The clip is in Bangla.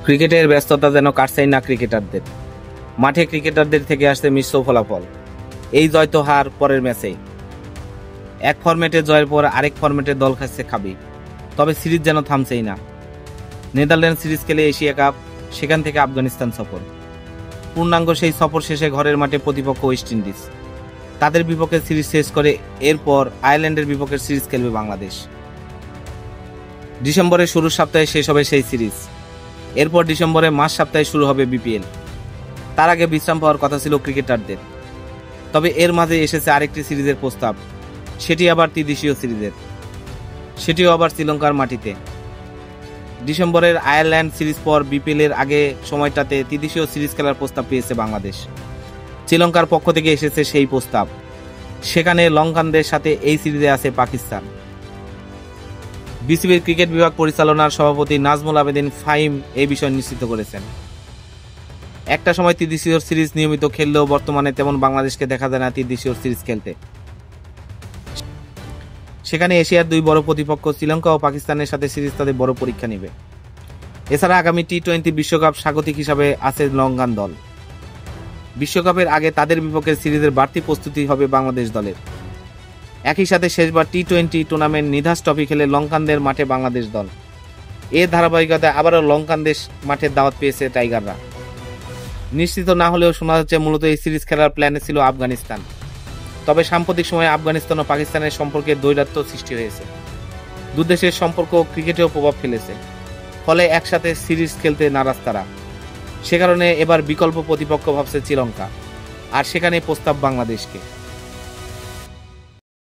ক্রিকেটের ব্যস্ততা যেন কাটছেই না ক্রিকেটারদের। মাঠে ক্রিকেটারদের থেকে আসছে মিশ্র ফলাফল। এই জয় তো হার পরের ম্যাচেই। এক ফরম্যাটে জয়ের পর আরেক ফরম্যাটে দল খাচ্ছে খাবি, তবে সিরিজ যেন থামছেই না। নেদারল্যান্ড সিরিজ খেলে এশিয়া কাপ, সেখান থেকে আফগানিস্তান সফর। পূর্ণাঙ্গ সেই সফর শেষে ঘরের মাঠে প্রতিপক্ষ ওয়েস্ট ইন্ডিজ, তাদের বিপক্ষে সিরিজ শেষ করে এরপর আয়ারল্যান্ডের বিপক্ষে সিরিজ খেলবে বাংলাদেশ। ডিসেম্বরের শুরুর সপ্তাহে শেষ হবে সেই সিরিজ। এরপর ডিসেম্বরের মাঝ সপ্তাহে শুরু হবে বিপিএল। তার আগে বিশ্রাম পাওয়ার কথা ছিল ক্রিকেটারদের, তবে এর মাঝে এসেছে আরেকটি সিরিজের প্রস্তাব। সেটি আবার ত্রিদেশীয় সিরিজের, সেটিও আবার শ্রীলঙ্কার মাটিতে। ডিসেম্বরের আয়ারল্যান্ড সিরিজ পর বিপিএল এর আগে সময়টাতে ত্রিদেশীয় সিরিজ খেলার প্রস্তাব পেয়েছে বাংলাদেশ। শ্রীলঙ্কার পক্ষ থেকে এসেছে সেই প্রস্তাব। সেখানে লঙ্কানদের সাথে এই সিরিজে আছে পাকিস্তান। বিসিবির ক্রিকেট বিভাগ পরিচালনার সভাপতি নাজমুল আবেদিন ফাহিম এই বিষয় নিশ্চিত করেছেন। একটা সময় ত্রিদেশীয় সিরিজ নিয়মিত খেললেও বর্তমানে তেমন বাংলাদেশকে দেখা যায় না ত্রিদেশীয় সিরিজ খেলতে। সেখানে এশিয়ার দুই বড় প্রতিপক্ষ শ্রীলঙ্কা ও পাকিস্তানের সাথে সিরিজ তাদের বড় পরীক্ষা নেবে। এছাড়া আগামী টি-20 বিশ্বকাপ স্বাগতিক হিসাবে আছে লঙ্কান দল। বিশ্বকাপের আগে তাদের বিপক্ষে সিরিজের বাড়তি প্রস্তুতি হবে বাংলাদেশ দলের। একই সাথে শেষবার টি-20 টুর্নামেন্ট নিধাস ট্রফি খেলে লঙ্কানদের মাঠে বাংলাদেশ দল। এর ধারাবাহিকতায় আবারও লঙ্কানদের মাঠের দাওয়াত পেয়েছে টাইগাররা। নিশ্চিত না হলেও শোনা যাচ্ছে মূলত এই সিরিজ খেলার প্ল্যানে ছিল আফগানিস্তান। তবে সাম্প্রতিক সময়ে আফগানিস্তান ও পাকিস্তানের সম্পর্কে দ্বৈরথ্য সৃষ্টি হয়েছে। দুদেশের সম্পর্ক ক্রিকেটেও প্রভাব ফেলেছে, ফলে একসাথে সিরিজ খেলতে নারাজ তারা। সে কারণে এবার বিকল্প প্রতিপক্ষ ভাবছে শ্রীলঙ্কা, আর সেখানে প্রস্তাব বাংলাদেশকে।